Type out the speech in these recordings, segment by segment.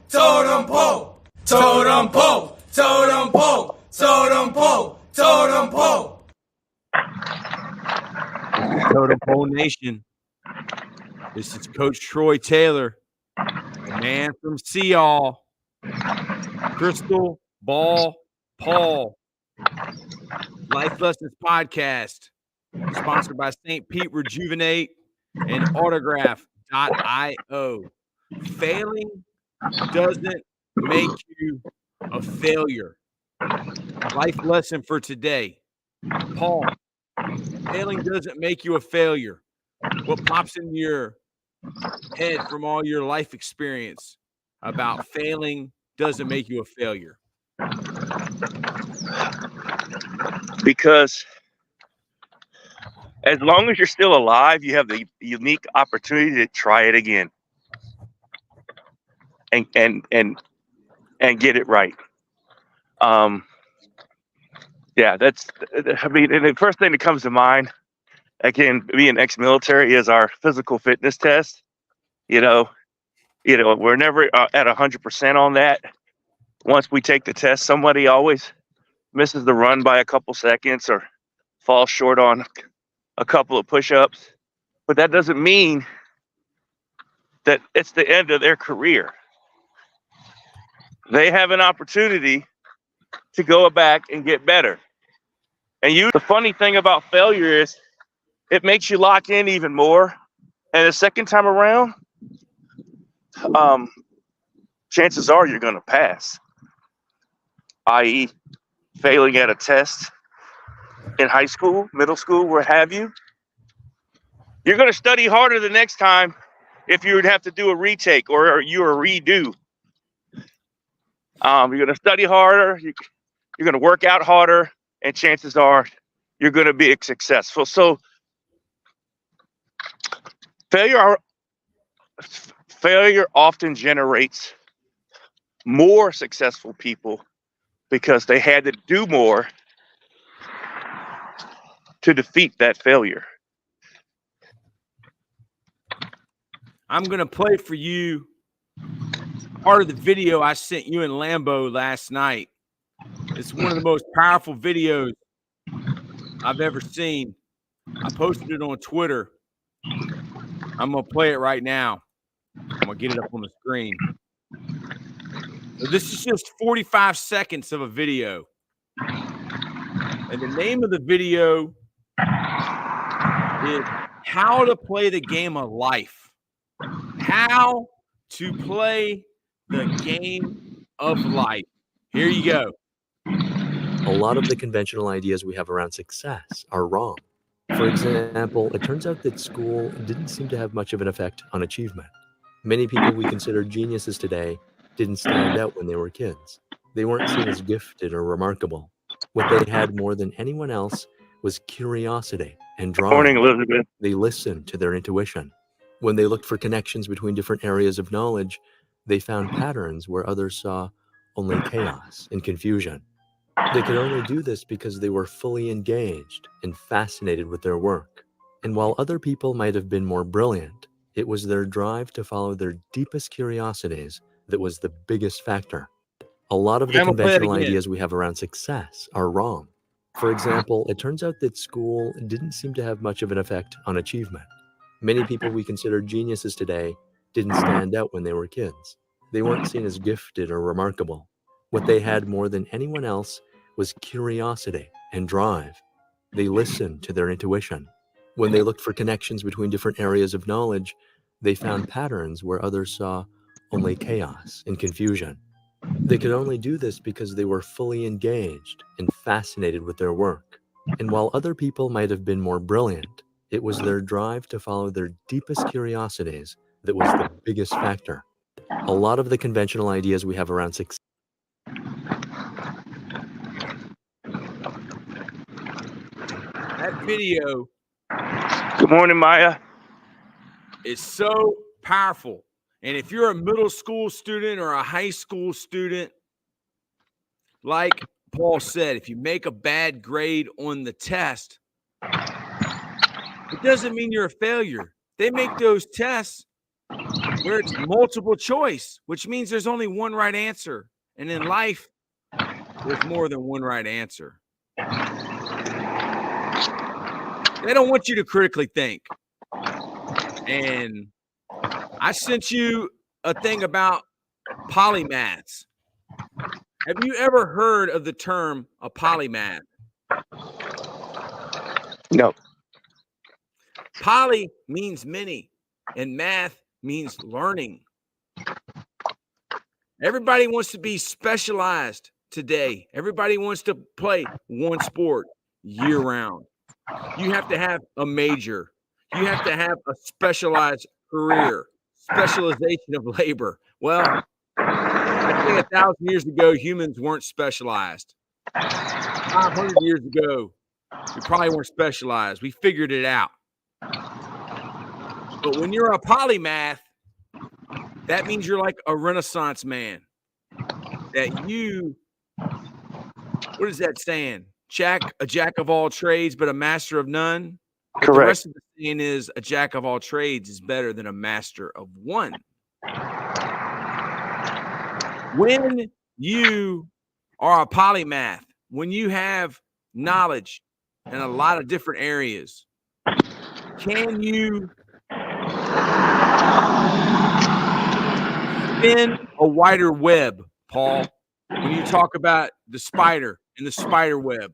Totem Pole, Totem Pole, Totem Pole, Totem Pole, Totem Pole. Totem Pole Nation. This is Coach Troy Taylor, the man from Seall, Crystal Ball Paul, Life Lessons Podcast, sponsored by St. Pete Rejuvenate and Autograph.io. Failing doesn't make you a failure. Life lesson for today. Paul, failing doesn't make you a failure. What pops into your head from all your life experience about failing doesn't make you a failure? Because as long as you're still alive, you have the unique opportunity to try it again and get it right. Yeah, that's, I mean, and the first thing that comes to mind, again, being ex-military, is our physical fitness test. You know, we're never at 100% on that. Once we take the test, somebody always misses the run by a couple seconds or falls short on a couple of push-ups. But that doesn't mean that it's the end of their career. They have an opportunity to go back and get better. And the funny thing about failure is it makes you lock in even more. And the second time around, chances are you're going to pass, i.e. failing at a test in high school, middle school, where have you. You're going to study harder the next time if you would have to do a retake or you a redo. You're going to study harder, you're going to work out harder, and chances are you're going to be successful. So failure often generates more successful people because they had to do more to defeat that failure. I'm going to play for you part of the video I sent you and Lambo last night. It's one of the most powerful videos I've ever seen. I posted it on Twitter. I'm going to play it right now. I'm going to get it up on the screen. So this is just 45 seconds of a video. And the name of the video is How to Play the Game of Life. How to play the game of life. Here you go. A lot of the conventional ideas we have around success are wrong. For example, it turns out that school didn't seem to have much of an effect on achievement. Many people we consider geniuses today didn't stand out when they were kids. They weren't seen as gifted or remarkable. What they had more than anyone else was curiosity and drive. Morning, Elizabeth. They listened to their intuition. When they looked for connections between different areas of knowledge, they found patterns where others saw only chaos and confusion. They could only do this because they were fully engaged and fascinated with their work. And while other people might have been more brilliant, it was their drive to follow their deepest curiosities that was the biggest factor. A lot of the conventional ideas we have around success are wrong. For example, it turns out that school didn't seem to have much of an effect on achievement. Many people we consider geniuses today didn't stand out when they were kids. They weren't seen as gifted or remarkable. What they had more than anyone else was curiosity and drive. They listened to their intuition. When they looked for connections between different areas of knowledge, they found patterns where others saw only chaos and confusion. They could only do this because they were fully engaged and fascinated with their work. And while other people might have been more brilliant, it was their drive to follow their deepest curiosities that was the biggest factor. A lot of the conventional ideas we have around success. That video. Good morning, Maya. Is so powerful. And if you're a middle school student or a high school student, like Paul said, if you make a bad grade on the test, it doesn't mean you're a failure. They make those tests where it's multiple choice, which means there's only one right answer. And in life, there's more than one right answer. They don't want you to critically think. And I sent you a thing about polymaths. Have you ever heard of the term a polymath? No. Poly means many, and math means learning. Everybody wants to be specialized today. Everybody wants to play one sport year round. You have to have a major. You have to have a specialized career, specialization of labor. Well, I think 1,000 years ago, humans weren't specialized. 500 years ago, we probably weren't specialized. We figured it out. But when you're a polymath, that means you're like a Renaissance man. That you, what is that saying? A jack of all trades, but a master of none. But Correct. The rest of the saying is a jack of all trades is better than a master of one. When you are a polymath, when you have knowledge in a lot of different areas, can you spin a wider web, Paul? When you talk about the spider and the spider web,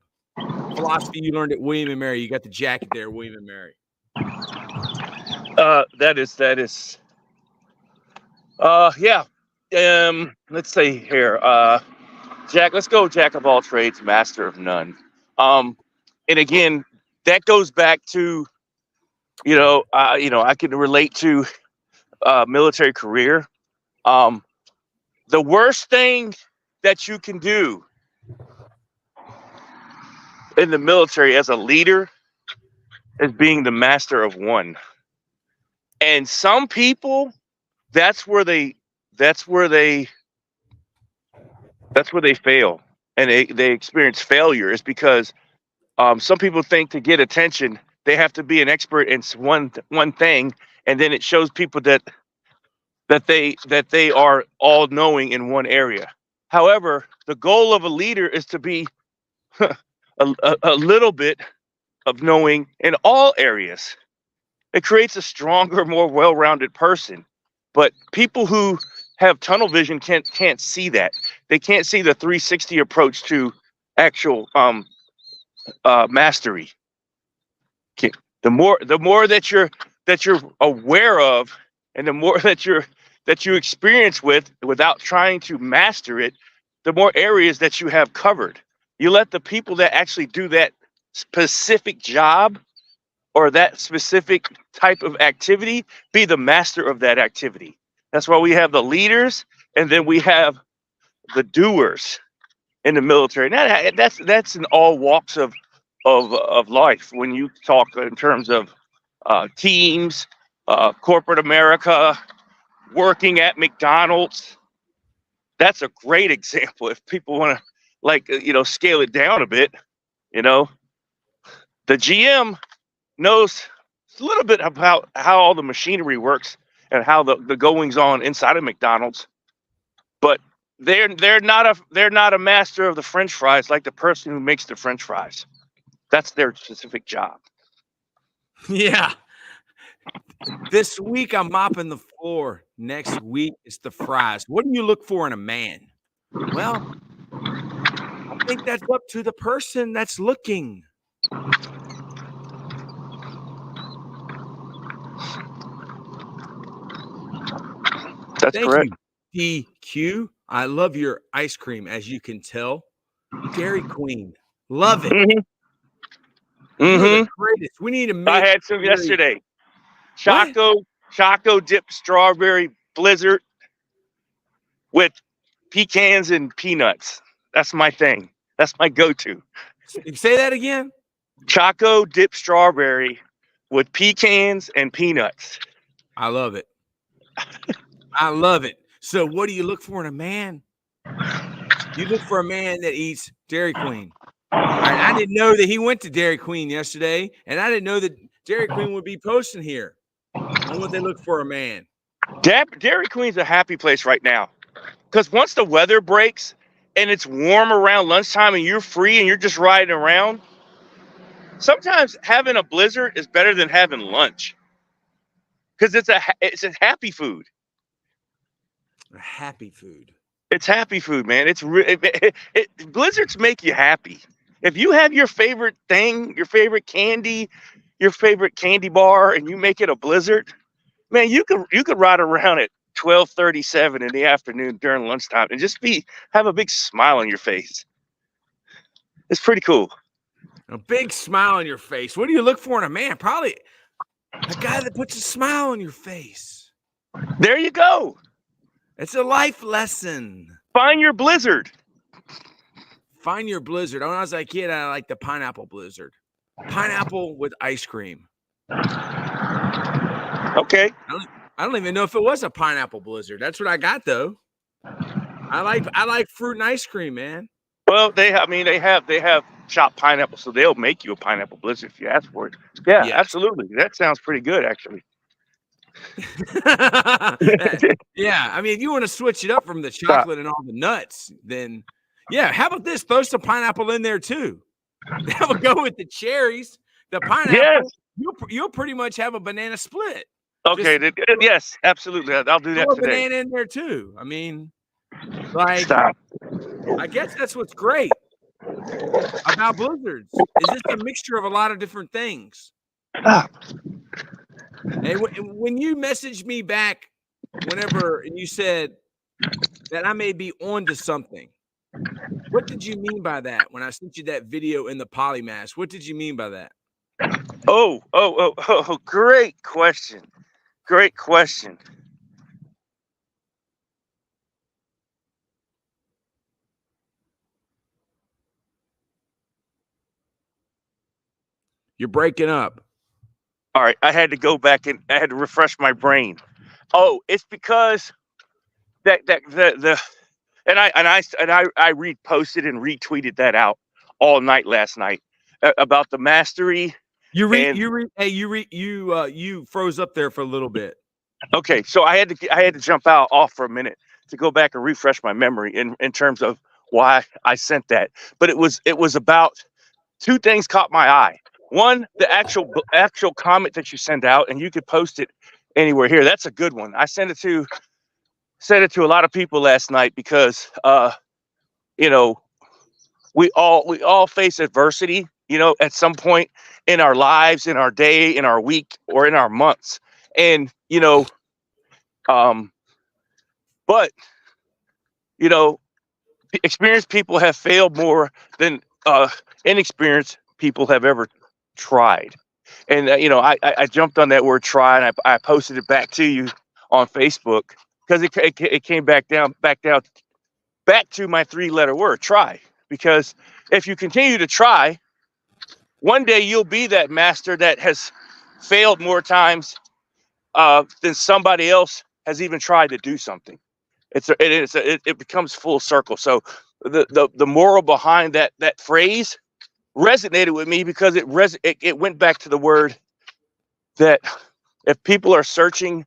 philosophy you learned at William and Mary, you got the jacket there, William and Mary. That is. Yeah. Let's say here, Jack. Let's go. Jack of all trades, master of none. And again, that goes back to, I can relate to military career. The worst thing that you can do in the military as a leader is being the master of one. And some people, that's where they fail, and they experience failure. Is because some people think to get attention they have to be an expert in one thing, and then it shows people that they are all knowing in one area. However, the goal of a leader is to be a little bit of knowing in all areas. It creates a stronger, more well-rounded person. But people who have tunnel vision can't see that. They can't see the 360 approach to actual mastery. The more that you're aware of, and the more that you experience without trying to master it, the more areas that you have covered. You let the people that actually do that specific job or that specific type of activity be the master of that activity. That's why we have the leaders, and then we have the doers in the military. Now, that's in all walks of life. When you talk in terms of teams, corporate America, working at McDonald's, that's a great example. If people want to scale it down a bit, the GM knows a little bit about how all the machinery works and how the goings on inside of McDonald's, but they're not a master of the French fries like the person who makes the French fries. That's their specific job. Yeah. This week I'm mopping the floor. Next week it's the fries. What do you look for in a man? Well, I think that's up to the person that's looking. That's Thank correct. you, DQ. I love your ice cream, as you can tell. Dairy Queen. Love it. Mm-hmm. You're the greatest. We need to make. I had some yesterday. Choco dipped strawberry blizzard with pecans and peanuts. That's my thing. That's my go-to. Say that again. Choco dipped strawberry with pecans and peanuts. I love it. I love it. So what do you look for in a man? You look for a man that eats Dairy Queen. I didn't know that he went to Dairy Queen yesterday, and I didn't know that Dairy Queen would be posting here on what they look for a man. Dairy Queen's a happy place right now. Because once the weather breaks and it's warm around lunchtime and you're free and you're just riding around, sometimes having a blizzard is better than having lunch. Because it's a happy food. A happy food. It's happy food, man. Blizzards make you happy. If you have your favorite thing, your favorite candy bar, and you make it a blizzard, man, you could ride around at 12:37 in the afternoon during lunchtime and just have a big smile on your face. It's pretty cool. A big smile on your face. What do you look for in a man? Probably a guy that puts a smile on your face. There you go. It's a life lesson. Find your blizzard. Find your blizzard. When I was a kid, I liked the pineapple blizzard. Pineapple with ice cream. Okay. I don't even know if it was a pineapple blizzard. That's what I got though. I like fruit and ice cream, man. Well, they have chopped pineapple, so they'll make you a pineapple blizzard if you ask for it. Yeah, yes. Absolutely. That sounds pretty good, actually. Yeah, I mean, if you want to switch it up from the chocolate and all the nuts, then yeah, how about this? Throw some pineapple in there too. That would go with the cherries. The pineapple, yes. You'll pretty much have a banana split. Okay, yes, absolutely. I'll do that today. Banana in there too. I mean, like, I guess that's what's great about blizzards. Is this a mixture of a lot of different things? And when you messaged me back, whenever, and you said that I may be on to something, what did you mean by that? When I sent you that video in the Polymaths, what did you mean by that? Oh, great question. Great question. You're breaking up. All right, I had to go back and I had to refresh my brain. Oh, it's because I reposted and retweeted that out all night last night about the mastery. You froze up there for a little bit. Okay, so I had to jump off for a minute to go back and refresh my memory in terms of why I sent that. But it was about two things caught my eye. One, the actual comment that you send out, and you could post it anywhere here. That's a good one. I sent it to a lot of people last night because we all face adversity, at some point in our lives, in our day, in our week, or in our months. And but experienced people have failed more than inexperienced people have ever tried. And I jumped on that word try, and I posted it back to you on Facebook because it came back to my 3-letter word, try. Because if you continue to try, one day you'll be that master that has failed more times than somebody else has even tried to do something. It becomes full circle. So the moral behind that phrase resonated with me because it went back to the word that if people are searching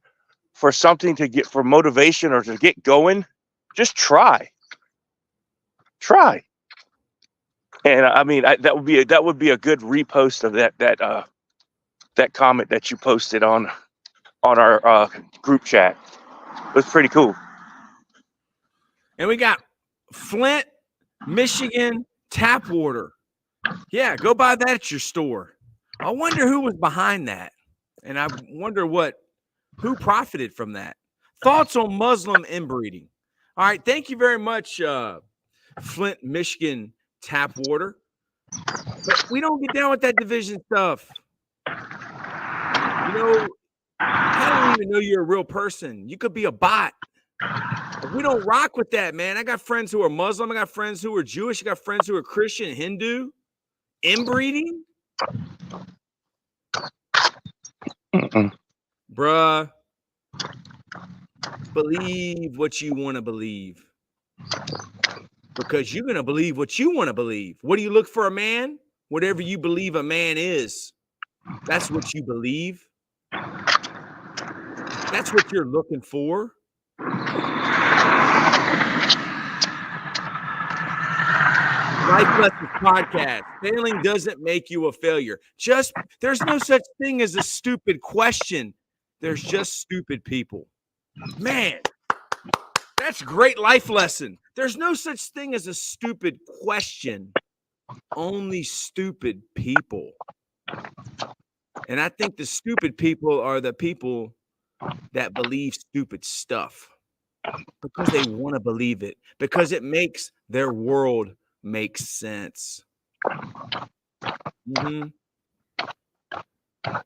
for something to get for motivation or to get going, just try. And I mean, that would be a good repost of that comment that you posted on our group chat. It was pretty cool. And we got Flint, Michigan tap water. Yeah, go buy that at your store. I wonder who was behind that, and I wonder who profited from that. Thoughts on Muslim inbreeding? All right, thank you very much, Flint, Michigan tap water. But we don't get down with that division stuff. I don't even know you're a real person. You could be a bot. But we don't rock with that, man. I got friends who are Muslim. I got friends who are Jewish. I got friends who are Christian, Hindu. Inbreeding? Bruh, believe what you want to believe. Because you're going to believe what you want to believe. What do you look for a man? Whatever you believe a man is, that's what you believe. That's what you're looking for. Life Lessons Podcast. Failing doesn't make you a failure. There's no such thing as a stupid question. There's just stupid people. Man, that's a great life lesson. There's no such thing as a stupid question. Only stupid people. And I think the stupid people are the people that believe stupid stuff because they want to believe it, because it makes their world make sense.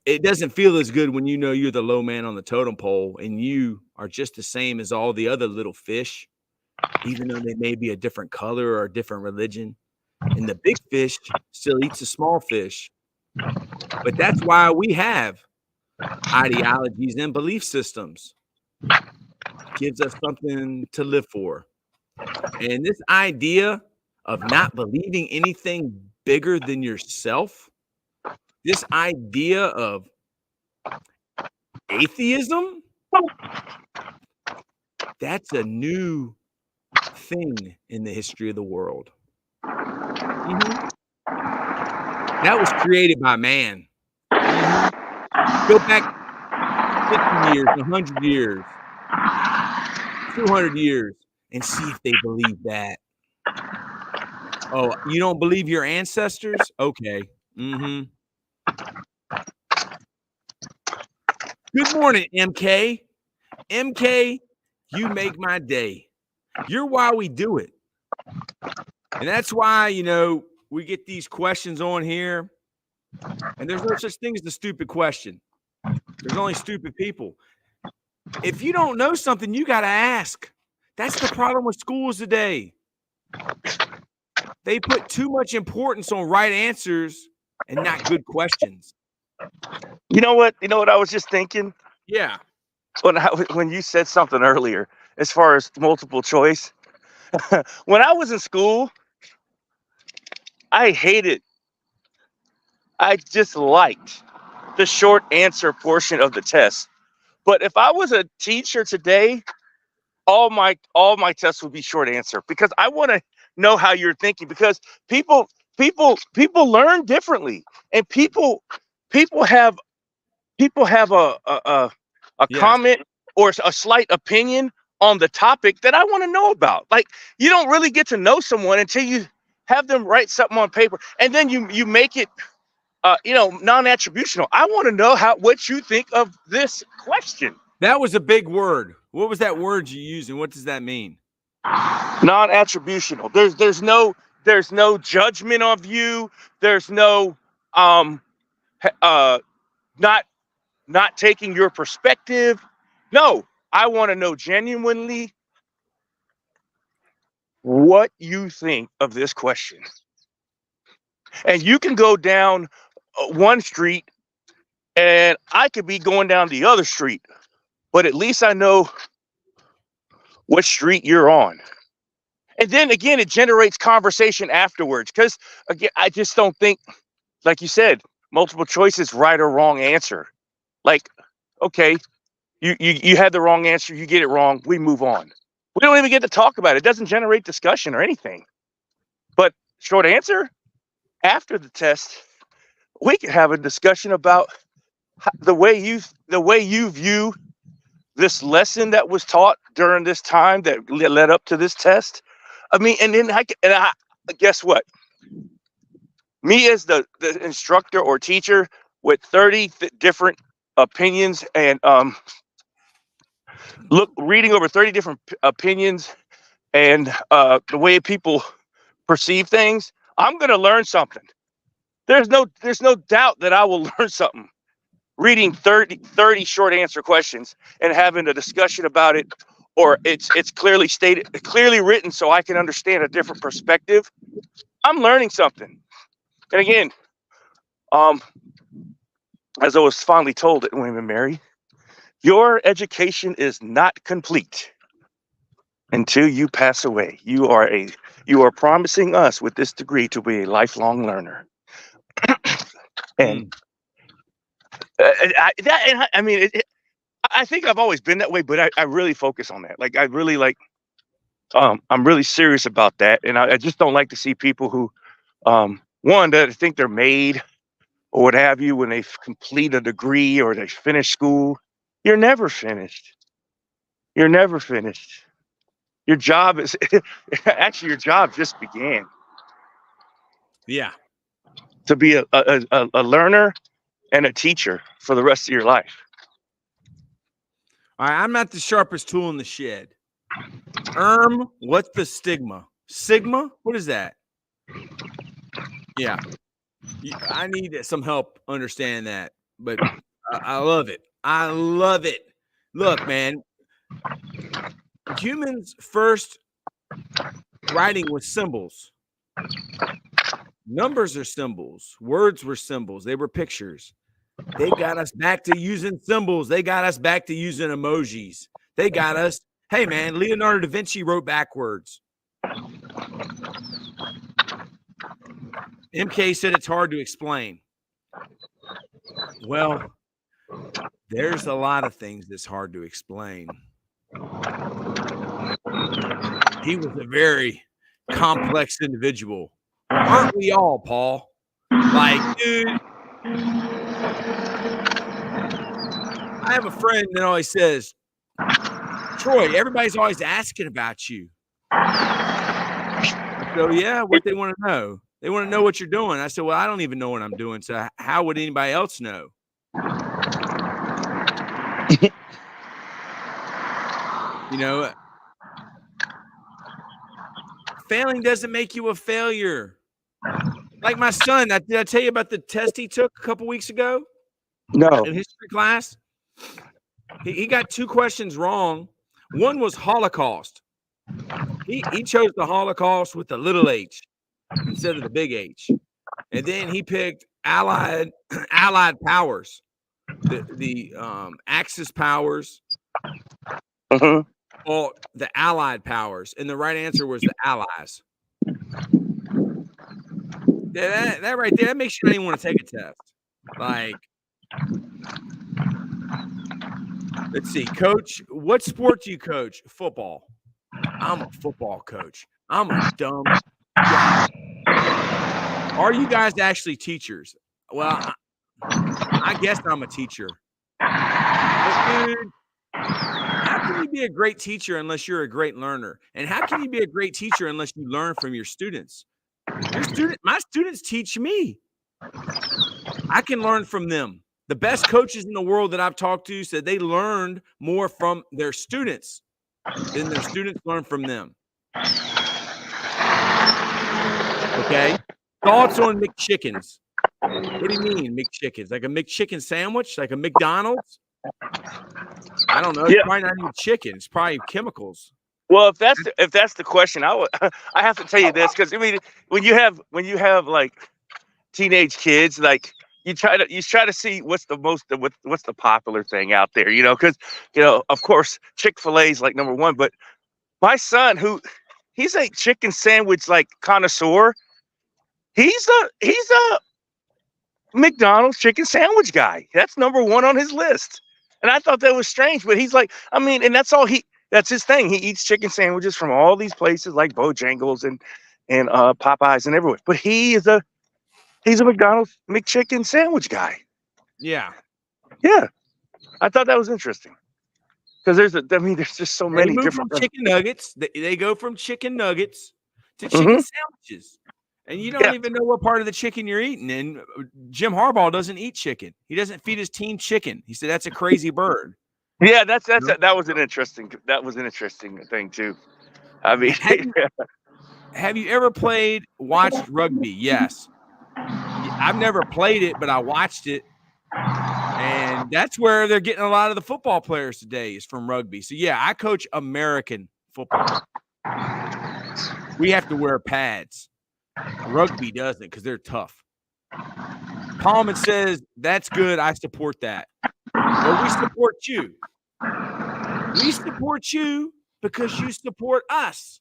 It doesn't feel as good when you know you're the low man on the totem pole and you are just the same as all the other little fish, even though they may be a different color or a different religion. And the big fish still eats the small fish. But that's why we have ideologies and belief systems. It gives us something to live for. And this idea of not believing anything bigger than yourself, this idea of atheism, that's a new thing in the history of the world. That was created by man. Go back 50 years, 100 years, 200 years, and see if they believe that. Oh, you don't believe your ancestors? Okay. Good morning, MK. MK, you make my day. You're why we do it. And that's why, we get these questions on here. And there's no such thing as the stupid question. There's only stupid people. If you don't know something, you got to ask. That's the problem with schools today. They put too much importance on right answers and not good questions. You know what I was just thinking? Yeah. When you said something earlier, as far as multiple choice, when I was in school, I just liked the short answer portion of the test. But if I was a teacher today, all my tests would be short answer, because I want to know how you're thinking, because people learn differently, and people have a comment or a slight opinion on the topic that I want to know about. Like, you don't really get to know someone until you have them write something on paper, and then you make it non-attributional. I want to know what you think of this question. That was a big word. What was that word you used, and what does that mean? Non-attributional. There's no judgment of you. There's no not taking your perspective. No, I want to know genuinely what you think of this question. And you can go down one street and I could be going down the other street, but at least I know what street you're on. And then again, it generates conversation afterwards, because again, I just don't think, like you said, multiple choice is right or wrong answer. Like, okay, you had the wrong answer, you get it wrong, we move on. We don't even get to talk about it. It doesn't generate discussion or anything. But short answer, after the test, we can have a discussion about the way you view this lesson that was taught during this time that led up to this test. I mean, and then I guess what? Me as the instructor or teacher with 30 different opinions and reading over 30 different opinions and the way people perceive things, I'm going to learn something. There's no doubt that I will learn something reading 30 short answer questions and having a discussion about it, or it's clearly stated, clearly written, so I can understand a different perspective. I'm learning something. And again, as I was finally told at William & Mary, your education is not complete until you pass away. You are promising us with this degree to be a lifelong learner. And I I think I've always been that way, but I really focus on that. Like I really like. I'm really serious about that, and I just don't like to see people who, one, that think they're made or what have you when they complete a degree or they finish school. You're never finished. You're never finished. Your job is actually your job just began. Yeah. To be a learner and a teacher for the rest of your life. All right, I'm not the sharpest tool in the shed. What's the stigma? Sigma? What is that? Yeah. I need some help understanding that, but I love it. I love it. Look, man, humans first writing was symbols. Numbers are symbols. Words were symbols. They were pictures. They got us back to using symbols. They got us back to using emojis. They got us. Hey, man, Leonardo da Vinci wrote backwards. MK said it's hard to explain. Well, there's a lot of things that's hard to explain. He was a very complex individual. Aren't we all, Paul? Like, dude, I have a friend that always says, Troy, everybody's always asking about you. So, yeah, what they want to know. They want to know what you're doing. I said, well, I don't even know what I'm doing. So how would anybody else know? You know, failing doesn't make you a failure. Like my son, did I tell you about the test he took a couple weeks ago? No. In history class? He got 2 questions wrong. One was Holocaust. He chose the Holocaust with the little h instead of the big H. And then he picked allied powers, the Axis powers, or the allied powers. And the right answer was the Allies. Yeah, that right there, that makes you not even want to take a test. Like, let's see, coach, what sport do you coach? Football. I'm a football coach. I'm a dumb guy. Are you guys actually teachers? Well, I guess I'm a teacher. But dude, how can you be a great teacher unless you're a great learner? And how can you be a great teacher unless you learn from your students? My students teach me. I can learn from them. The best coaches in the world that I've talked to said they learned more from their students than their students learned from them. Okay? Thoughts on McChickens? What do you mean, McChickens? Like a McChicken sandwich? Like a McDonald's? I don't know. It's probably not even chicken. It's probably chemicals. Well, if that's the question, I have to tell you this, because I mean, when you have like teenage kids, like you try to see what's the popular thing out there, you know, because of course Chick-fil-A is like number one, but my son, he's a chicken sandwich like connoisseur, he's a McDonald's chicken sandwich guy. That's number one on his list, and I thought that was strange, but he's like, I mean, and that's his thing. He eats chicken sandwiches from all these places like Bojangles and Popeyes and everywhere. But he's a McDonald's McChicken sandwich guy. Yeah. Yeah. I thought that was interesting. Because there's just so many different chicken nuggets. They go from chicken nuggets to chicken sandwiches. And you don't even know what part of the chicken you're eating. And Jim Harbaugh doesn't eat chicken. He doesn't feed his team chicken. He said that's a crazy bird. Yeah, that was an interesting thing too. I mean, have you ever watched rugby? Yes. I've never played it, but I watched it. And that's where they're getting a lot of the football players today is from rugby. So yeah, I coach American football. We have to wear pads. Rugby doesn't because they're tough. Polymaths says, that's good. I support that. Well, we support you. We support you because you support us.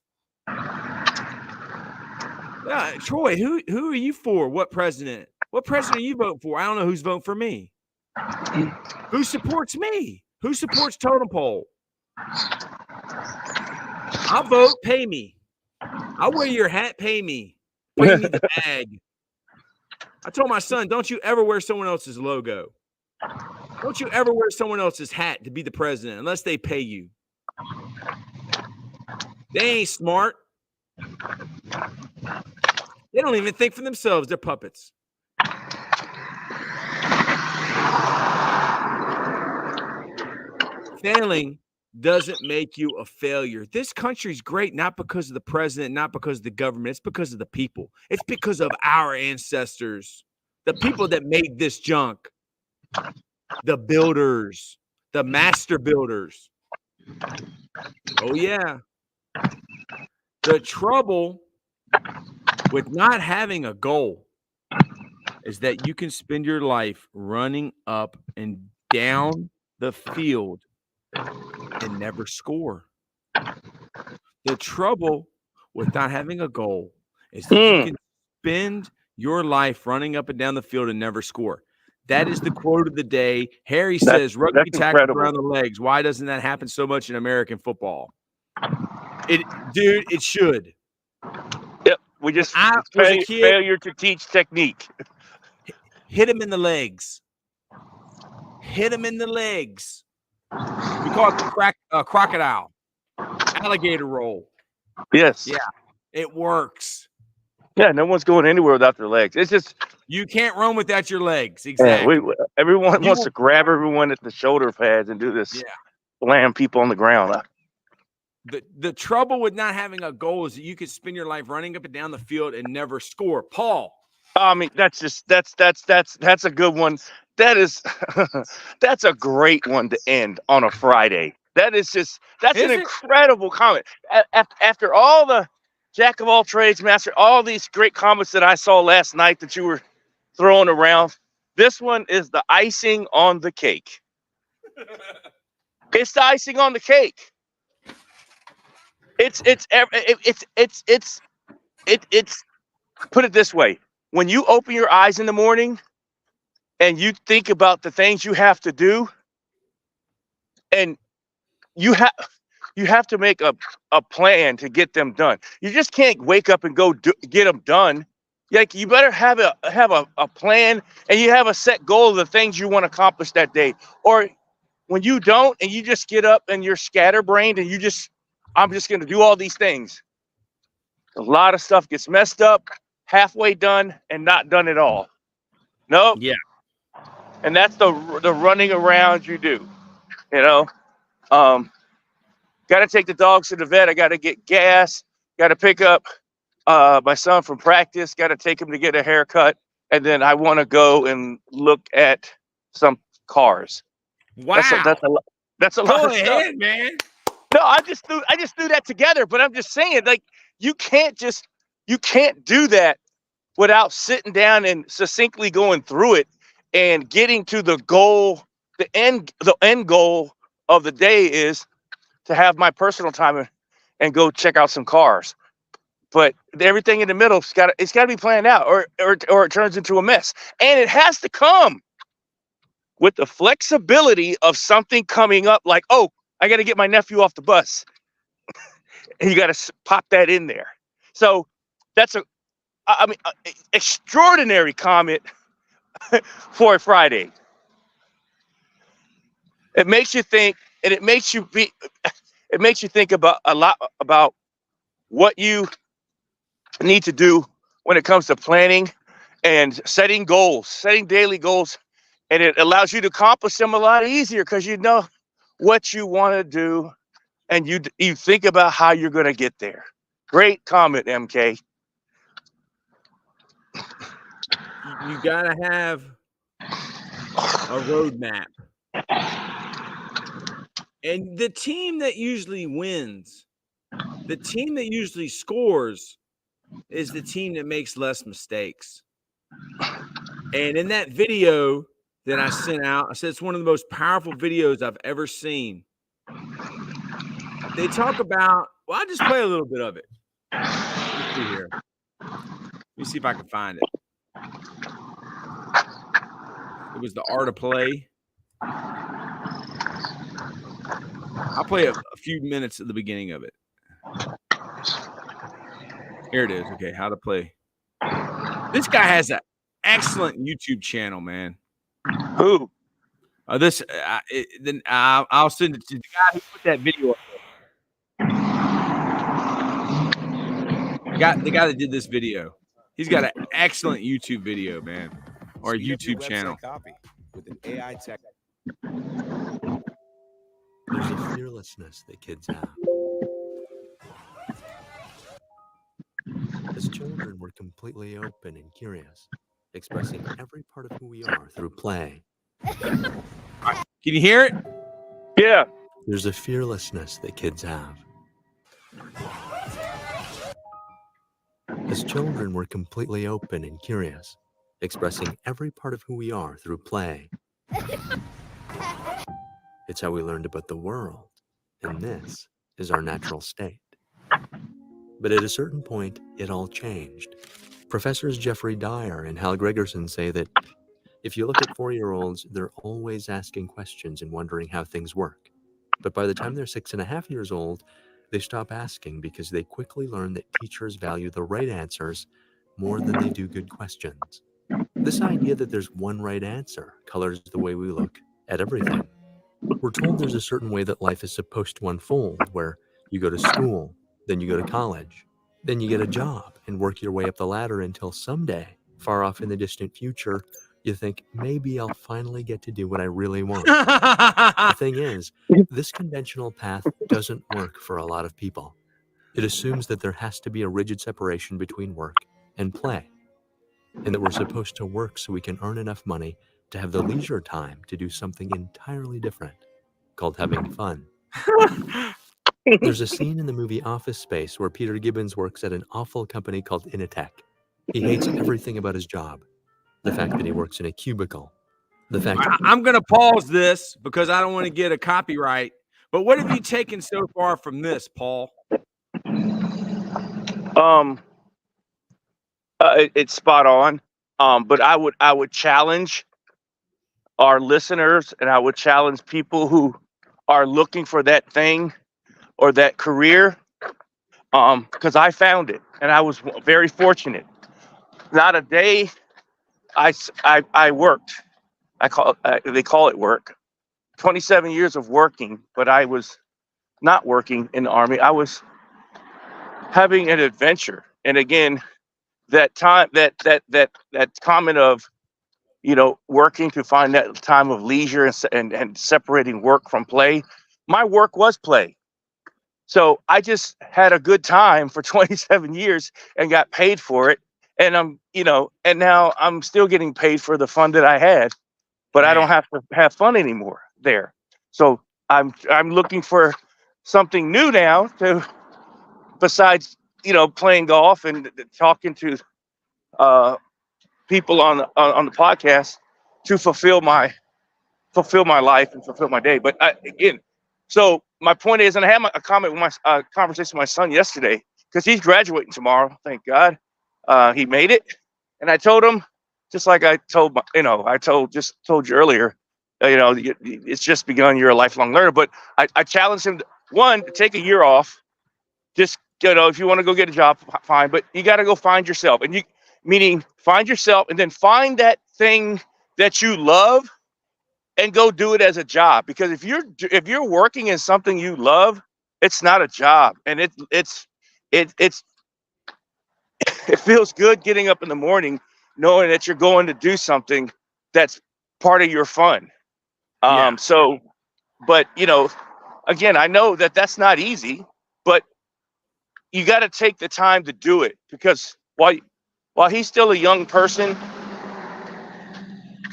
Troy, who are you for? What president? What president are you voting for? I don't know who's voting for me. Who supports me? Who supports Totem Pole? I'll vote. Pay me. I'll wear your hat. Pay me. Bring me the bag. I told my son, don't you ever wear someone else's logo. Don't you ever wear someone else's hat to be the president unless they pay you. They ain't smart. They don't even think for themselves. They're puppets. Failing doesn't make you a failure. This country's great not because of the president, not because of the government. It's because of the people. It's because of our ancestors, the people that made this junk, the builders, the master builders. Oh, yeah. The trouble with not having a goal is that you can spend your life running up and down the field and never score. The trouble with not having a goal is that you can spend your life running up and down the field and never score. That is the quote of the day. Harry says, rugby tackles around the legs. Why doesn't that happen so much in American football? It should. Yep. We just failure to teach technique. Hit him in the legs. Hit him in the legs. We call it crocodile. Alligator roll. Yes. Yeah. It works. Yeah, no one's going anywhere without their legs. It's just you can't run without your legs. Exactly. Yeah, everyone wants to grab everyone at the shoulder pads and do this. Yeah. Slam people on the ground. The trouble with not having a goal is that you could spend your life running up and down the field and never score. Paul. I mean, that's a good one. That's a great one to end on a Friday. That's an incredible comment. After all the jack of all trades, master, all these great comments that I saw last night that you were throwing around, this one is the icing on the cake. It's the icing on the cake. It's put it this way. When you open your eyes in the morning and you think about the things you have to do, and you have to make a plan to get them done. You just can't wake up and go get them done. Like, you better have a plan, and you have a set goal of the things you want to accomplish that day. Or when you don't, and you just get up and you're scatterbrained and I'm just going to do all these things. A lot of stuff gets messed up, halfway done, and not done at all. Nope. Yeah. And that's the running around you do. You know, got to take the dogs to the vet. I got to get gas. Got to pick up my son from practice. Got to take him to get a haircut, and then I want to go and look at some cars. Wow, that's a lot of stuff. Go ahead, man. No, I just threw that together. But I'm just saying, like, you can't do that without sitting down and succinctly going through it and getting to the goal. The end goal of the day is to have my personal time and go check out some cars. But everything in the middle, it's got to be planned out, or it turns into a mess. And it has to come with the flexibility of something coming up, like, oh, I got to get my nephew off the bus. And you got to pop that in there. So that's extraordinary comment for a Friday. It makes you think, and it makes you think about a lot about what you need to do when it comes to planning and setting daily goals, and it allows you to accomplish them a lot easier because you know what you want to do, and you think about how you're going to get there. Great comment, MK. You gotta have a roadmap. And the team that usually wins, the team that usually scores, is the team that makes less mistakes. And in that video that I sent out, I said it's one of the most powerful videos I've ever seen. They talk about, well, I'll just play a little bit of it. Let's see here. Let me see if I can find it. It was the art of play. I'll play a few minutes at the beginning of it. Here it is. Okay, how to play. This guy has an excellent YouTube channel, man. Who? Then I'll send it to the guy who put that video up there. The guy that did this video. He's got an excellent YouTube video, man, or a YouTube channel. Copy with an AI tech. There's a fearlessness that kids have. As children, we're completely open and curious, expressing every part of who we are through play. Can you hear it? Yeah. There's a fearlessness that kids have. As children, we're completely open and curious, expressing every part of who we are through play. It's how we learned about the world, and this is our natural state. But at a certain point, it all changed. Professors Jeffrey Dyer and Hal Gregerson say that if you look at 4-year-olds, they're always asking questions and wondering how things work. But by the time they're 6.5 years old, they stop asking because they quickly learn that teachers value the right answers more than they do good questions. This idea that there's one right answer colors the way we look at everything. We're told there's a certain way that life is supposed to unfold, where you go to school, then you go to college, then you get a job and work your way up the ladder until someday, far off in the distant future, you think, maybe I'll finally get to do what I really want. The thing is, this conventional path doesn't work for a lot of people. It assumes that there has to be a rigid separation between work and play, and that we're supposed to work so we can earn enough money to have the leisure time to do something entirely different, called having fun. There's a scene in the movie Office Space where Peter Gibbons works at an awful company called Initech. He hates everything about his job. The fact that he works in a cubicle. The fact I'm going to pause this because I don't want to get a copyright. But what have you taken so far from this, Paul? It's spot on. But I would challenge our listeners, and I would challenge people who are looking for that thing or that career, because I found it, and I was very fortunate. Not a day I worked. They call it work. 27 years of working, but I was not working in the Army. I was having an adventure. And again, that time, that comment of, working to find that time of leisure and separating work from play. My work was play. So I just had a good time for 27 years and got paid for it. And and now I'm still getting paid for the fun that I had, but I don't have to have fun anymore there. So I'm looking for something new now besides, playing golf and talking to people on the podcast to fulfill my life and fulfill my day. But so my point is, and I had a conversation with my son yesterday, because he's graduating tomorrow. Thank God. He made it. And I told him, just like I told told you earlier, it's just begun. You're a lifelong learner. But I challenged him, to take a year off. Just, if you want to go get a job, fine. But you got to go find yourself. And meaning find yourself and then find that thing that you love and go do it as a job. Because if you're working in something you love, it's not a job. And it feels good getting up in the morning knowing that you're going to do something that's part of your fun. So, but again, I know that that's not easy, but you got to take the time to do it, because while he's still a young person,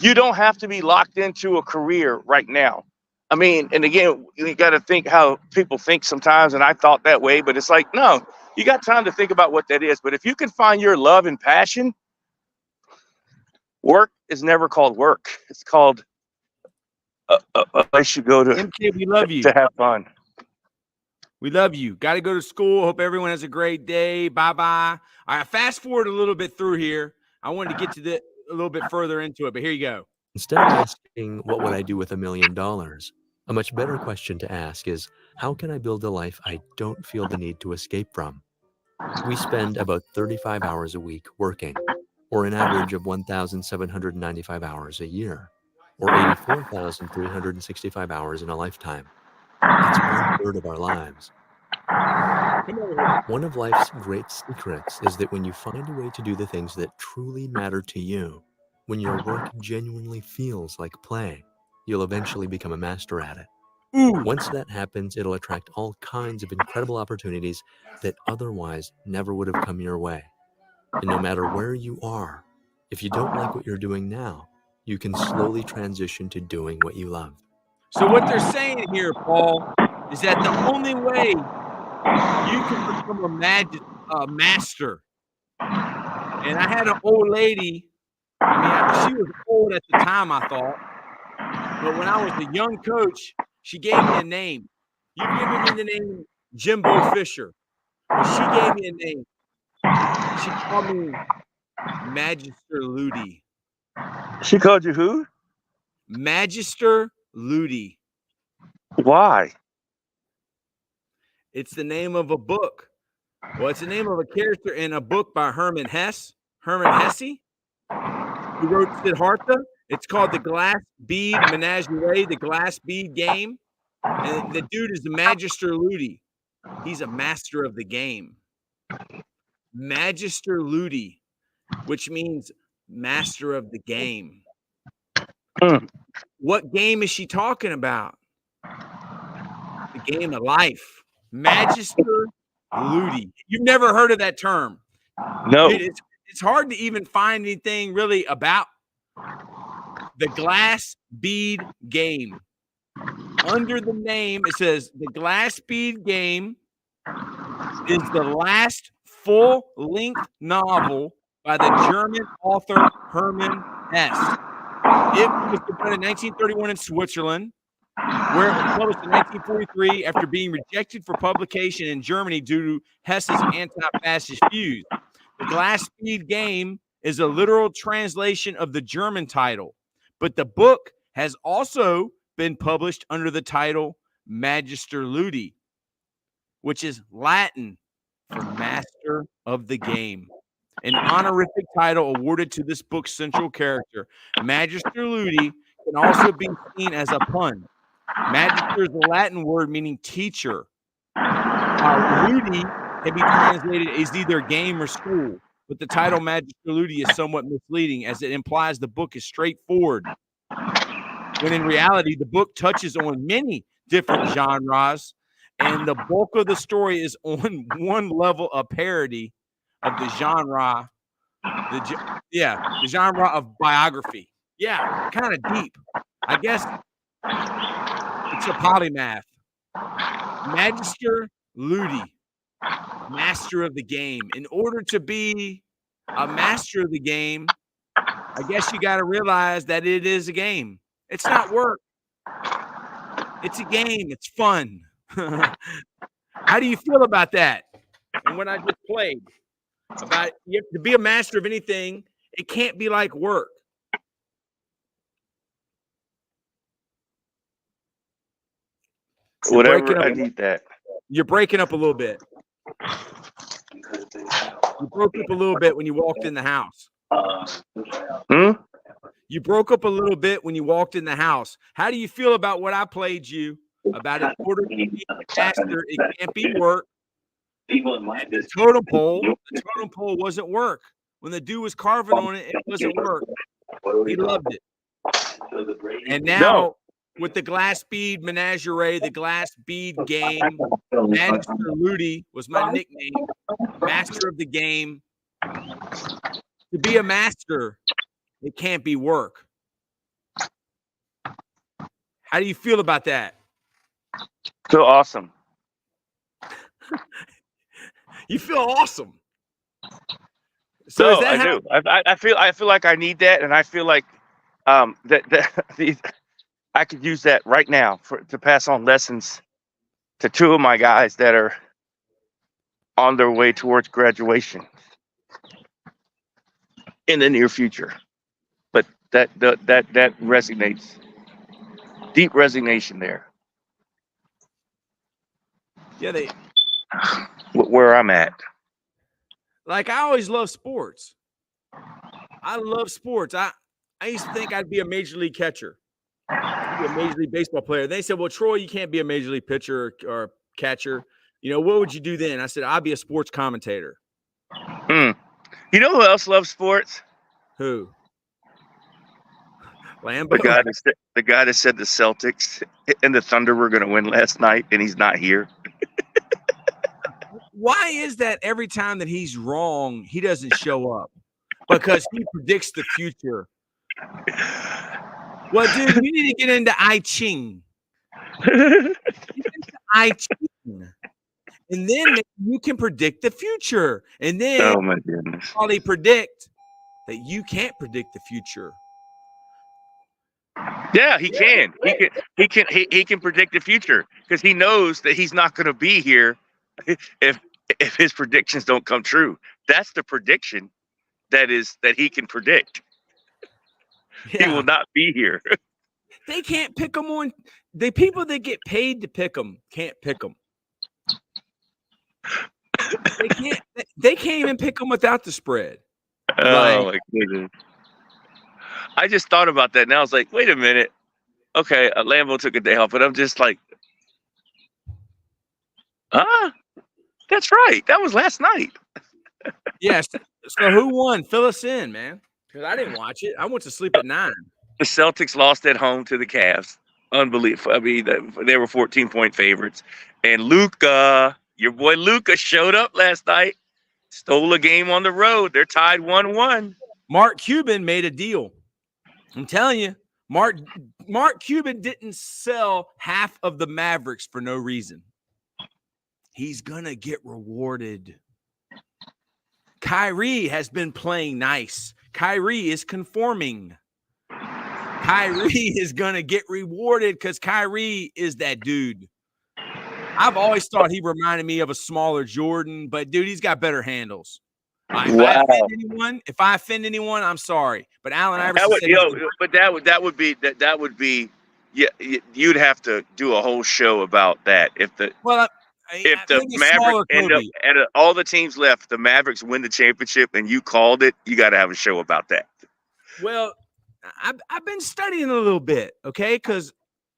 you don't have to be locked into a career right now. I mean, and again, you got to think how people think sometimes, and I thought that way, but it's like, no, you got time to think about what that is. But if you can find your love and passion, work is never called work. It's called a place you go to. MK, we love you. To have fun. We love you. Got to go to school. Hope everyone has a great day. Bye-bye. All right, fast forward a little bit through here. I wanted to get to a little bit further into it, but here you go. Instead of asking, what would I do with $1 million? A much better question to ask is, How can I build a life I don't feel the need to escape from? We spend about 35 hours a week working, or an average of 1,795 hours a year, or 84,365 hours in a lifetime. That's 1/3 of our lives. One of life's great secrets is that when you find a way to do the things that truly matter to you, when your work genuinely feels like play, you'll eventually become a master at it. Ooh. Once that happens, it'll attract all kinds of incredible opportunities that otherwise never would have come your way. And no matter where you are, if you don't like what you're doing now, you can slowly transition to doing what you love. So what they're saying here, Paul, is that the only way you can become a master. And I had an old lady. I mean, she was old at the time, I thought. But when I was a young coach, she gave me a name. You've given me the name Jimbo Fisher. But she gave me a name. She called me Magister Ludy. She called you who? Magister Ludy. Why? It's the name of a book. Well, it's the name of a character in a book by Hermann Hesse. Hermann Hesse, who wrote Siddhartha. It's called The Glass Bead Menagerie, The Glass Bead Game. And the dude is the Magister Ludy. He's a master of the game. Magister Ludy, which means master of the game. What game is she talking about? The game of life. Magister Ludy. You've never heard of that term? No. Dude, it's hard to even find anything really about the glass bead game. Under the name, it says the glass bead game is the last full-length novel by the German author Hermann Hesse. It was done in 1931 in Switzerland, where it was published in 1943 after being rejected for publication in Germany due to Hesse's anti-fascist views. The Glass Bead Game is a literal translation of the German title, but the book has also been published under the title Magister Ludy, which is Latin for Master of the Game, an honorific title awarded to this book's central character. Magister Ludy can also be seen as a pun. Magister is a Latin word meaning teacher. Ludy can be translated as either game or school, but the title Magister Ludy is somewhat misleading as it implies the book is straightforward, when in reality, the book touches on many different genres, and the bulk of the story is on one level of parody of the genre, the genre of biography. Yeah, kind of deep. I guess it's a polymath. Magister Ludy, master of the game. In order to be a master of the game, I guess you got to realize that it is a game. It's not work. It's a game. It's fun. How do you feel about that? And when I just played about you have to be a master of anything, it can't be like work. Whatever, I need that. You're breaking up a little bit. You broke up a little bit when you walked in the house. You broke up a little bit when you walked in the house. How do you feel about what I played you about in order to be a master, it can't be work? The totem pole wasn't work. When the dude was carving on it, it wasn't work. He loved it. And now with the glass bead menagerie, the glass bead game, Magister Ludy was my nickname, master of the game. To be a master, it can't be work. How do you feel about that? So awesome. You feel awesome. So is that I do. I feel like I need that, and I feel like I could use that right now to pass on lessons to two of my guys that are on their way towards graduation in the near future. But that resonates. Deep resignation there. Yeah, they where I'm at. like. I always love sports. I love sports. I used to think I'd be a major league catcher, I'd be a major league baseball player. They said, "Well, Troy, you can't be a major league pitcher or catcher. You know, what would you do then?" I said, "I'll be a sports commentator." You know who else loves sports? Who? Lambo. The guy that said the Celtics and the Thunder were going to win last night, and he's not here. Why is that every time that he's wrong, he doesn't show up? Because he predicts the future. Well, dude, you need to get into icing. icing. And then you can predict the future. And then Oh my goodness. probably predict that you can't predict the future. Yeah, he can. He can predict the future because he knows that he's not going to be here if his predictions don't come true. That's the prediction that he can predict. Yeah. He will not be here. They can't pick them on. The people that get paid to pick them can't pick them. They can't even pick them without the spread. Oh my goodness. I just thought about that. Now I was like, wait a minute. Okay, Lambo took a day off, but I'm just like, that's right. That was last night. Yes. So who won? Fill us in, man. Because I didn't watch it. I went to sleep at 9. The Celtics lost at home to the Cavs. Unbelievable. I mean, they were 14-point favorites. And Luka, your boy Luka, showed up last night, stole a game on the road. They're tied 1-1. Mark Cuban made a deal. I'm telling you, Mark Cuban didn't sell half of the Mavericks for no reason. He's going to get rewarded. Kyrie has been playing nice. Kyrie is conforming. Kyrie is going to get rewarded because Kyrie is that dude. I've always thought he reminded me of a smaller Jordan, but dude, he's got better handles. If I offend anyone, I'm sorry. But Allen Iverson that would be yeah, you'd have to do a whole show about that. If the Mavericks end up and all the teams left, the Mavericks win the championship and you called it, you got to have a show about that. Well, I've been studying a little bit, okay? Because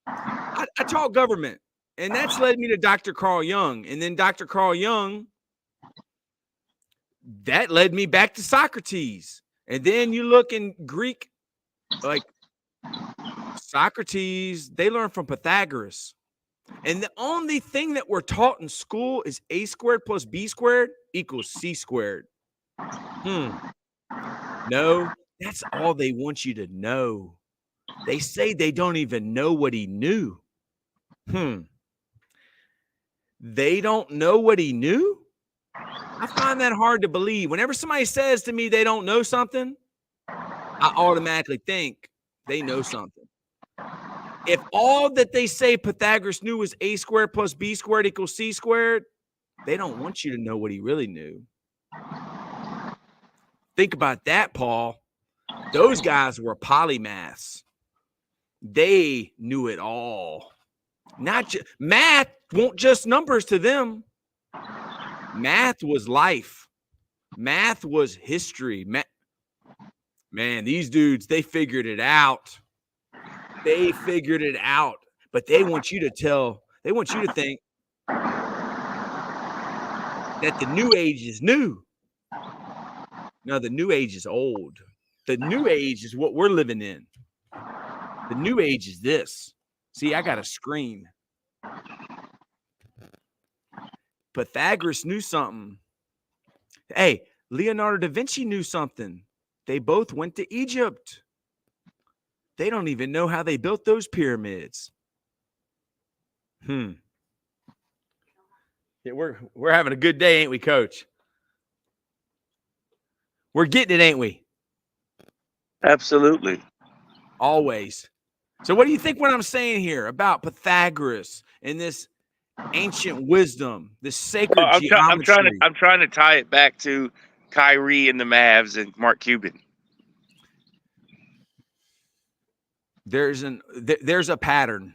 I taught government, and that's led me to Dr. Carl Jung. And then Dr. Carl Jung, that led me back to Socrates. And then you look in Greek, like Socrates, they learned from Pythagoras. And the only thing that we're taught in school is a squared plus b squared equals c squared. No, that's all they want you to know. They say they don't even know what he knew. They don't know what he knew? I find that hard to believe. Whenever somebody says to me they don't know something, I automatically think they know something. If all that they say Pythagoras knew was a squared plus b squared equals c squared, they don't want you to know what he really knew. Think about that, Paul. Those guys were polymaths. They knew it all. Math won't just numbers to them. Math was life. Math was history. Man, these dudes, they figured it out. They figured it out. But they want you to think that the new age is new. No, the new age is old. The new age is what we're living in. The new age is this. See, I got a screen. Pythagoras knew something. Hey, Leonardo da Vinci knew something. They both went to Egypt. They don't even know how they built those pyramids. Yeah, we're having a good day, ain't we, Coach? We're getting it, ain't we? Absolutely. Always. So what do you think what I'm saying here about Pythagoras and this ancient wisdom, this sacred geometry? I'm trying to tie it back to Kyrie and the Mavs and Mark Cuban. There's a pattern.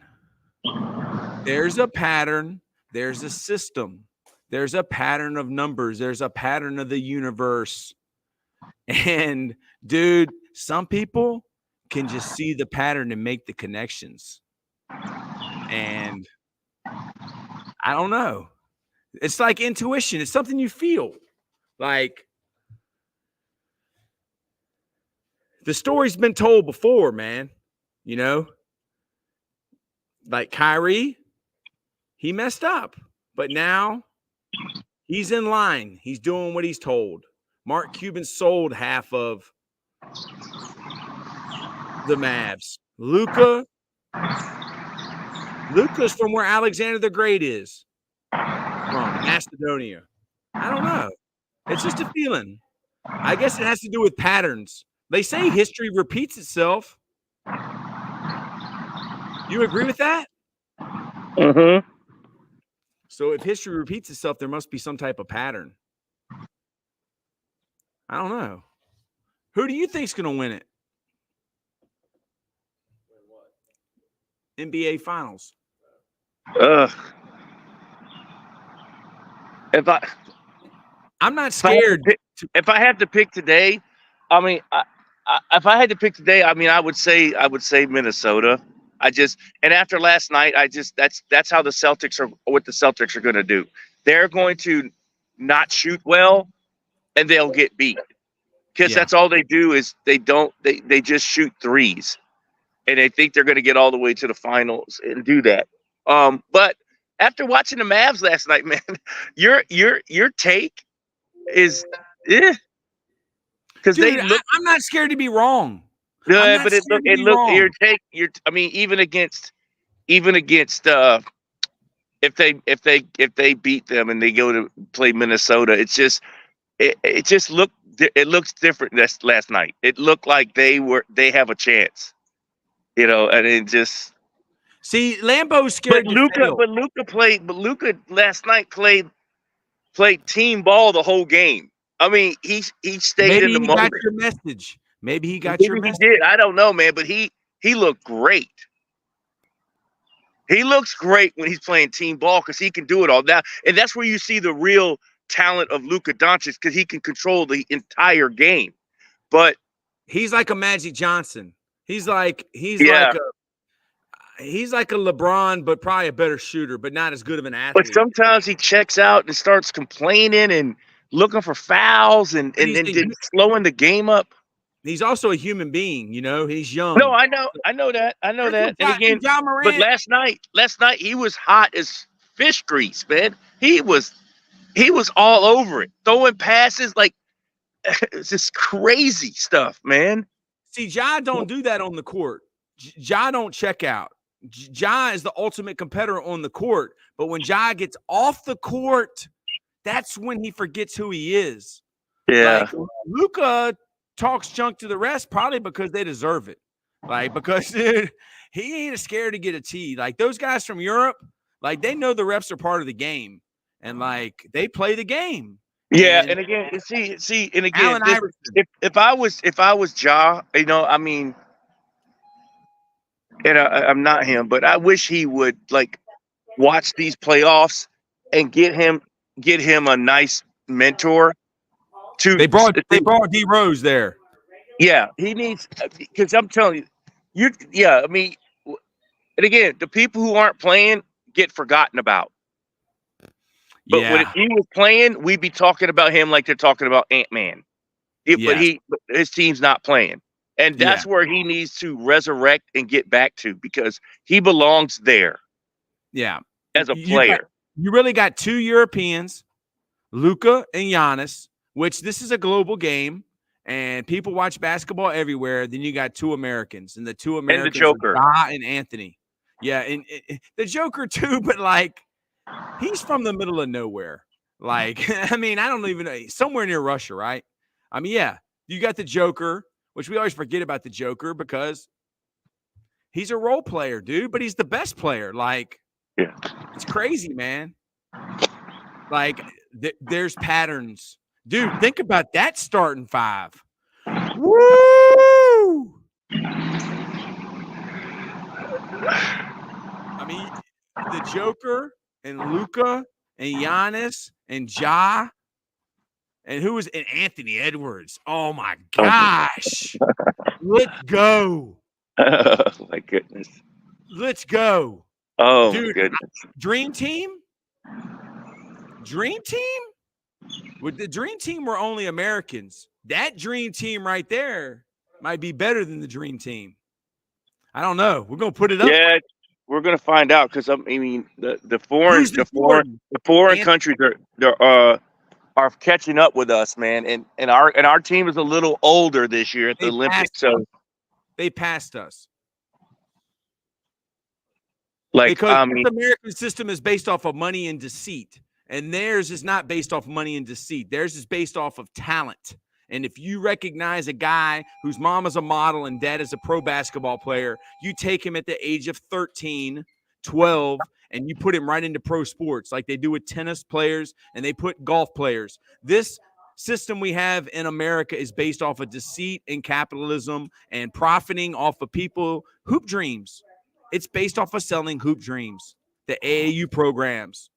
There's a pattern there's a system. There's a pattern of numbers. There's a pattern of the universe. And dude, some people can just see the pattern and make the connections. And I don't know. It's like intuition. It's something you feel. Like, the story's been told before, man. You know? Like Kyrie, he messed up. But now he's in line. He's doing what he's told. Mark Cuban sold half of the Mavs. Luka's from where Alexander the Great is. From Macedonia. I don't know. It's just a feeling. I guess it has to do with patterns. They say history repeats itself. You agree with that? Mm-hmm. So if history repeats itself, there must be some type of pattern. I don't know. Who do you think's going to win it? NBA Finals. I'm not scared. If I had to pick today, I mean, if I had to pick today, I mean, I would say Minnesota. And after last night, that's how the Celtics are. What the Celtics are going to do. They're going to not shoot well, and they'll get beat because that's all they do is they just shoot threes, and they think they're going to get all the way to the finals and do that. But after watching the Mavs last night, man, your take is because they look. I'm not scared to be wrong. No, but it looked your take. I mean, even against if they beat them and they go to play Minnesota, it looks different. This last night, it looked like they have a chance, you know, and it just see Lambo's scared. But Luka last night played team ball the whole game. I mean, he stayed in the moment. Maybe he got your message. Maybe he got your message. He did. I don't know, man, but he looked great. He looks great when he's playing team ball because he can do it all now, and that's where you see the real talent of Luka Doncic because he can control the entire game. But he's like a Magic Johnson. He's like a LeBron, but probably a better shooter, but not as good of an athlete. But sometimes he checks out and starts complaining and looking for fouls and slowing the game up. He's also a human being, you know. He's young. No, I know that. And again, but last night he was hot as fish grease, man. He was all over it, throwing passes like it's just crazy stuff, man. See, Ja don't do that on the court. Ja don't check out. Ja is the ultimate competitor on the court, but when Ja gets off the court, that's when he forgets who he is. Yeah, like, Luka talks junk to the rest probably because they deserve it. Like, because dude, he ain't scared to get a tee. Like those guys from Europe, like they know the reps are part of the game, and like they play the game. Yeah, and again, see, and again, if I was Ja, you know, I mean, and I'm not him, but I wish he would like watch these playoffs and get him a nice mentor. They brought D Rose there. Yeah, he needs because I'm telling you. I mean, and again, the people who aren't playing get forgotten about. But if he was playing, we'd be talking about him like they're talking about Ant-Man. But his team's not playing, and that's where he needs to resurrect and get back to because he belongs there. Yeah, as a player, you really got two Europeans, Luka and Giannis. Which this is a global game, and people watch basketball everywhere. Then you got two Americans, and the two Americans and the Joker, are Ja and Anthony. Yeah, and the Joker too, but like he's from the middle of nowhere. Like, I mean, I don't even know, somewhere near Russia, right? I mean, yeah, you got the Joker, which we always forget about the Joker because he's a role player, dude, but he's the best player. Like, it's crazy, man. Like, there's patterns. Dude, think about that starting five. Woo! I mean, the Joker and Luka and Giannis and Ja and and Anthony Edwards. Oh my gosh. Let's go. Oh my goodness. Let's go. Oh Dude, my goodness. Dream Team? Dream Team? With the Dream Team were only Americans. That Dream Team right there might be better than the Dream Team. I don't know. We're gonna put it up. Yeah, we're gonna find out because I mean the foreign countries are catching up with us, man. And our team is a little older this year at the Olympics, so they passed us. Like, because the American system is based off of money and deceit, and theirs is not based off of money and deceit. Theirs is based off of talent. And if you recognize a guy whose mom is a model and dad is a pro basketball player, you take him at the age of 13, 12, and you put him right into pro sports like they do with tennis players and they put golf players. This system we have in America is based off of deceit and capitalism and profiting off of people hoop dreams. It's based off of selling hoop dreams, the AAU programs.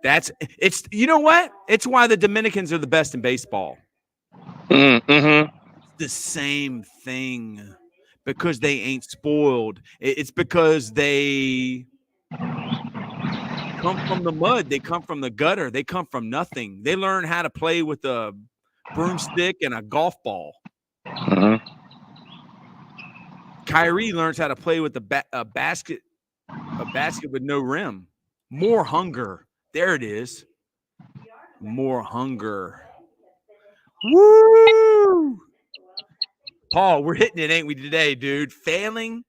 It's you know what? It's why the Dominicans are the best in baseball. Mm-hmm. The same thing, because they ain't spoiled. It's because they come from the mud. They come from the gutter. They come from nothing. They learn how to play with a broomstick and a golf ball. Mm-hmm. Kyrie learns how to play with a basket with no rim. More hunger. There it is. More hunger. Woo! Paul, we're hitting it, ain't we, today, dude? Failing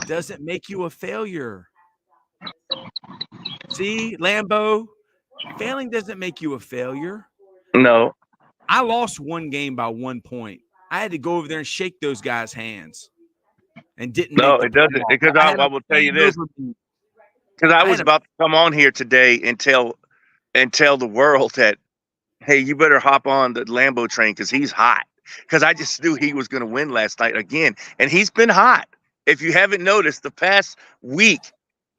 doesn't make you a failure. See, Lambo, failing doesn't make you a failure. No. I lost one game by 1 point. I had to go over there and shake those guys' hands. And didn't. No, it doesn't. Because I will tell you this. Because I was about to come on here today and tell the world that, hey, you better hop on the Lambo Train because he's hot. Because I just knew he was going to win last night again, and he's been hot. If you haven't noticed, the past week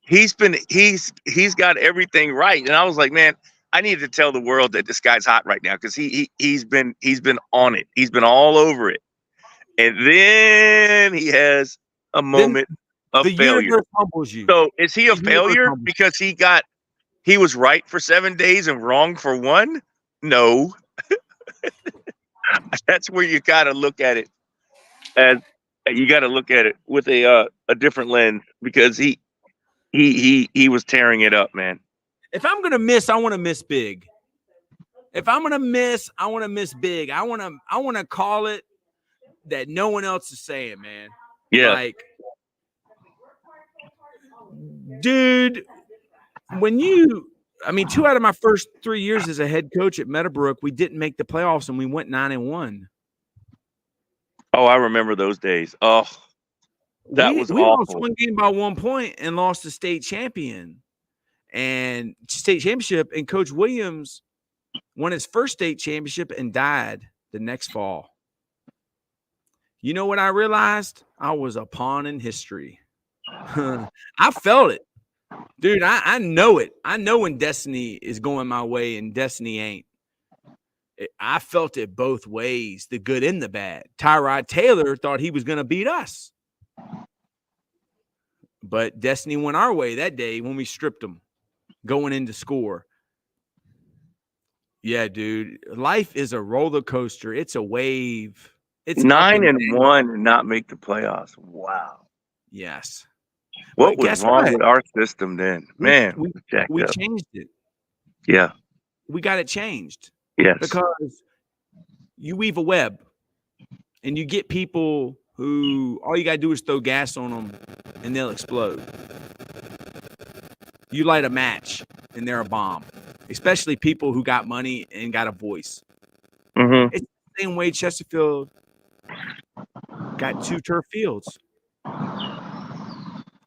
he's got everything right, and I was like, man, I need to tell the world that this guy's hot right now because he's been on it. He's been all over it, and then he has a moment of failure. Humbles you. So is he a failure because he was right for 7 days and wrong for one? No. That's where you got to look at it, and you got to look at it with a different lens because he was tearing it up, man. If I'm gonna miss, I want to miss big. If I'm gonna miss, I want to miss big. I want to call it that no one else is saying, man. Yeah. Like, dude, I mean, 2 out of my first 3 years as a head coach at Meadowbrook, we didn't make the playoffs and we went 9-1. Oh, I remember those days. Oh, that was awful. We lost one game by 1 point and lost the state champion and state championship. And Coach Williams won his first state championship and died the next fall. You know what I realized? I was a pawn in history. I felt it. Dude, I know it. I know when destiny is going my way and destiny ain't. I felt it both ways, the good and the bad. Tyrod Taylor thought he was going to beat us. But destiny went our way that day when we stripped him going in to score. Yeah, dude. Life is a roller coaster. It's a wave. It's 9-1 and not make the playoffs. Wow. Yes. What was wrong with our system then? Man, we changed it. Yeah. We got it changed. Yes. Because you weave a web and you get people who all you got to do is throw gas on them and they'll explode. You light a match and they're a bomb, especially people who got money and got a voice. Mm-hmm. It's the same way Chesterfield got 2 turf fields.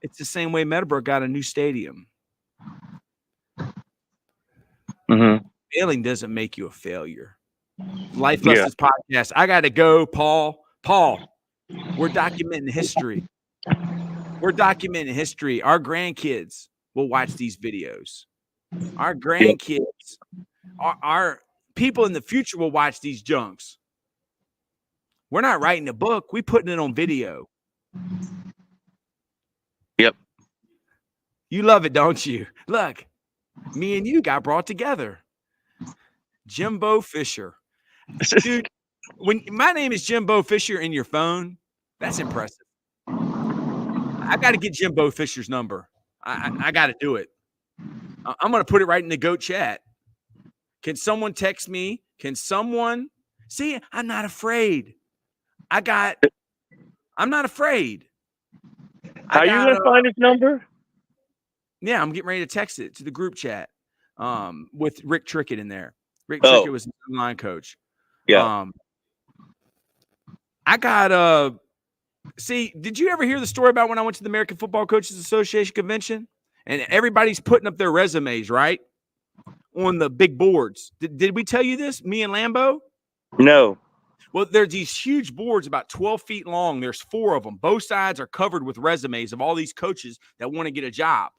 It's the same way Meadowbrook got a new stadium. Mm-hmm. Failing doesn't make you a failure. Life Lessons Podcast. I got to go, Paul. Paul, we're documenting history. We're documenting history. Our grandkids will watch these videos. Our grandkids, our people in the future will watch these junks. We're not writing a book. We're putting it on video. Yep. You love it, don't you? Look, me and you got brought together. Jimbo Fisher. Dude, when my name is Jimbo Fisher in your phone, that's impressive. I got to get Jimbo Fisher's number. I got to do it. I'm going to put it right in the GOAT chat. Can someone text me? Can someone see? I'm not afraid. I'm not afraid. How are you going to find his number? Yeah, I'm getting ready to text it to the group chat with Rick Trickett in there. Rick Trickett was the line coach. Yeah. I got see, did you ever hear the story about when I went to the American Football Coaches Association convention and everybody's putting up their resumes, right? On the big boards. Did we tell you this, me and Lambo? No. Well, there's these huge boards about 12 feet long. There's 4 of them. Both sides are covered with resumes of all these coaches that want to get a job.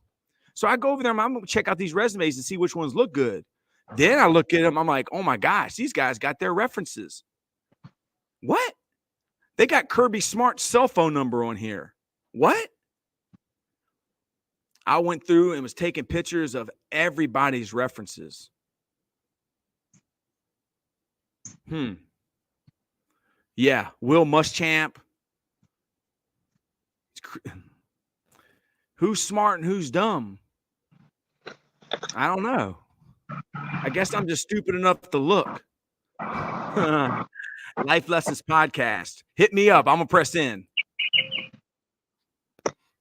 So I go over there, I'm going to check out these resumes and see which ones look good. Then I look at them, I'm like, oh my gosh, these guys got their references. What? They got Kirby Smart's cell phone number on here. What? I went through and was taking pictures of everybody's references. Yeah, Will Muschamp. Who's smart and who's dumb? I don't know. I guess I'm just stupid enough to look. Life Lessons Podcast. Hit me up. I'm going to press in.